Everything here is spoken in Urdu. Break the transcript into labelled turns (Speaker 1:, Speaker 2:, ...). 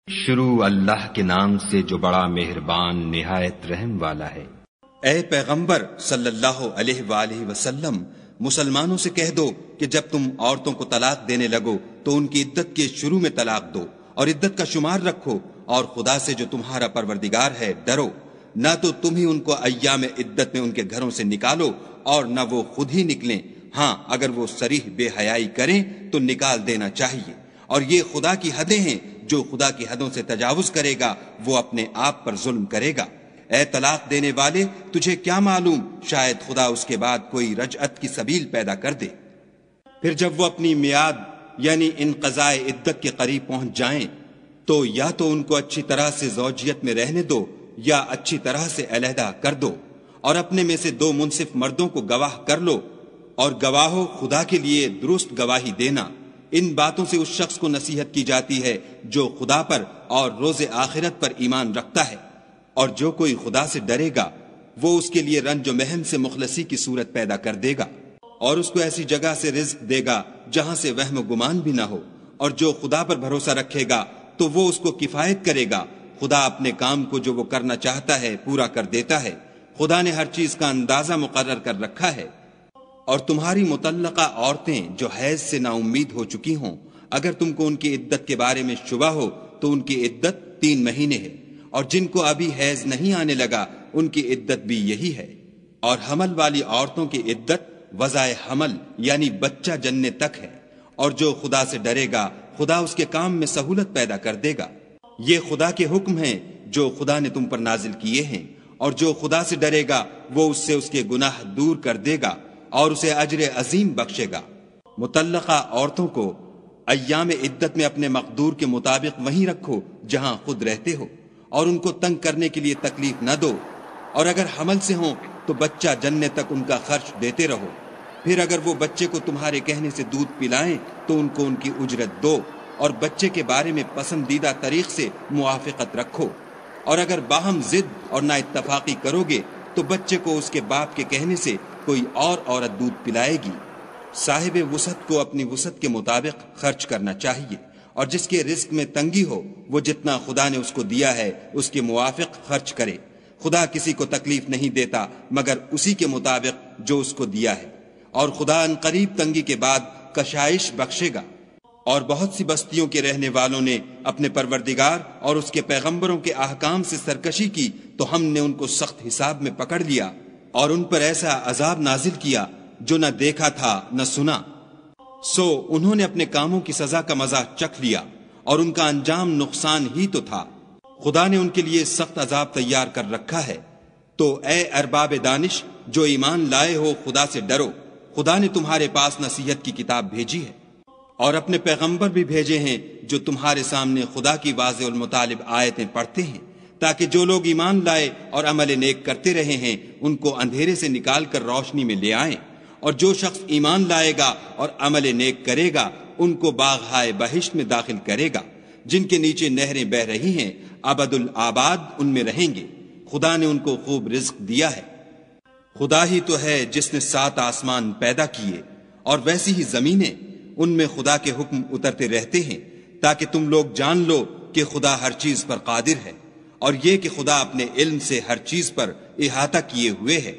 Speaker 1: شروع اللہ کے نام سے جو بڑا مہربان نہایت رحم والا ہے۔
Speaker 2: اے پیغمبر صلی اللہ علیہ وآلہ وسلم، مسلمانوں سے کہہ دو کہ جب تم عورتوں کو طلاق دینے لگو تو ان کی عدت کے شروع میں طلاق دو اور عدت کا شمار رکھو، اور خدا سے جو تمہارا پروردگار ہے ڈرو، نہ تو تم ہی ان کو ایام عدت میں ان کے گھروں سے نکالو اور نہ وہ خود ہی نکلیں، ہاں اگر وہ صریح بے حیائی کریں تو نکال دینا چاہیے، اور یہ خدا کی حدیں ہیں، جو خدا کی حدوں سے تجاوز کرے گا وہ اپنے آپ پر ظلم کرے گا۔ اے طلاق دینے والے، تجھے کیا معلوم، شاید خدا اس کے بعد کوئی رجعت کی سبیل پیدا کر دے۔ پھر جب وہ اپنی میعاد یعنی انقضاء عدت کے قریب پہنچ جائیں تو یا تو ان کو اچھی طرح سے زوجیت میں رہنے دو یا اچھی طرح سے علیحدہ کر دو، اور اپنے میں سے 2 منصف مردوں کو گواہ کر لو، اور گواہو خدا کے لیے درست گواہی دینا۔ ان باتوں سے اس شخص کو نصیحت کی جاتی ہے جو خدا پر اور روز آخرت پر ایمان رکھتا ہے، اور جو کوئی خدا سے ڈرے گا وہ اس کے لیے رنج و محن سے مخلصی کی صورت پیدا کر دے گا، اور اس کو ایسی جگہ سے رزق دے گا جہاں سے وہم و گمان بھی نہ ہو، اور جو خدا پر بھروسہ رکھے گا تو وہ اس کو کفایت کرے گا۔ خدا اپنے کام کو جو وہ کرنا چاہتا ہے پورا کر دیتا ہے، خدا نے ہر چیز کا اندازہ مقرر کر رکھا ہے۔ اور تمہاری مطلقہ عورتیں جو حیض سے نا امید ہو چکی ہوں، اگر تم کو ان کی عدت کے بارے میں شبہ ہو تو ان کی عدت 3 مہینے ہے، اور جن کو ابھی حیض نہیں آنے لگا ان کی عدت بھی یہی ہے، اور حمل والی عورتوں کی عدت وضع حمل یعنی بچہ جننے تک ہے، اور جو خدا سے ڈرے گا خدا اس کے کام میں سہولت پیدا کر دے گا۔ یہ خدا کے حکم ہیں جو خدا نے تم پر نازل کیے ہیں، اور جو خدا سے ڈرے گا وہ اس سے اس کے گناہ دور کر دے گا اور اسے اجر عظیم بخشے گا۔ مطلقہ عورتوں کو ایام عدت میں اپنے مقدور کے مطابق وہیں رکھو جہاں خود رہتے ہو، اور ان کو تنگ کرنے کے لیے تکلیف نہ دو، اور اگر حمل سے ہوں تو بچہ جننے تک ان کا خرچ دیتے رہو۔ پھر اگر وہ بچے کو تمہارے کہنے سے دودھ پلائیں تو ان کو ان کی اجرت دو، اور بچے کے بارے میں پسندیدہ طریق سے موافقت رکھو، اور اگر باہم ضد اور نا اتفاقی کرو گے تو بچے کو اس کے باپ کے کہنے سے کوئی اور عورت دودھ پلائے گی۔ صاحب وسعت کو اپنی وسعت کے مطابق خرچ کرنا چاہیے، اور جس کے رزق میں تنگی ہو وہ جتنا خدا نے اس کو دیا ہے اس کے موافق خرچ کرے۔ خدا کسی کو تکلیف نہیں دیتا مگر اسی کے مطابق جو اس کو دیا ہے، اور خدا ان قریب تنگی کے بعد کشائش بخشے گا۔ اور بہت سی بستیوں کے رہنے والوں نے اپنے پروردگار اور اس کے پیغمبروں کے احکام سے سرکشی کی تو ہم نے ان کو سخت حساب میں پکڑ لیا، اور ان پر ایسا عذاب نازل کیا جو نہ دیکھا تھا نہ سنا۔ سو انہوں نے اپنے کاموں کی سزا کا مزہ چکھ لیا، اور ان کا انجام نقصان ہی تو تھا۔ خدا نے ان کے لیے سخت عذاب تیار کر رکھا ہے۔ تو اے ارباب دانش جو ایمان لائے ہو، خدا سے ڈرو۔ خدا نے تمہارے پاس نصیحت کی کتاب بھیجی ہے، اور اپنے پیغمبر بھی بھیجے ہیں جو تمہارے سامنے خدا کی واضح المطالب آیتیں پڑھتے ہیں، تاکہ جو لوگ ایمان لائے اور عمل نیک کرتے رہے ہیں ان کو اندھیرے سے نکال کر روشنی میں لے آئیں، اور جو شخص ایمان لائے گا اور عمل نیک کرے گا ان کو باغہائے بہشت میں داخل کرے گا، جن کے نیچے نہریں بہہ رہی ہیں، ابد الآباد ان میں رہیں گے۔ خدا نے ان کو خوب رزق دیا ہے۔ خدا ہی تو ہے جس نے 7 آسمان پیدا کیے، اور ویسی ہی زمینیں، ان میں خدا کے حکم اترتے رہتے ہیں، تاکہ تم لوگ جان لو کہ خدا ہر چیز پر قادر ہے، اور یہ کہ خدا اپنے علم سے ہر چیز پر احاطہ کیے ہوئے ہے۔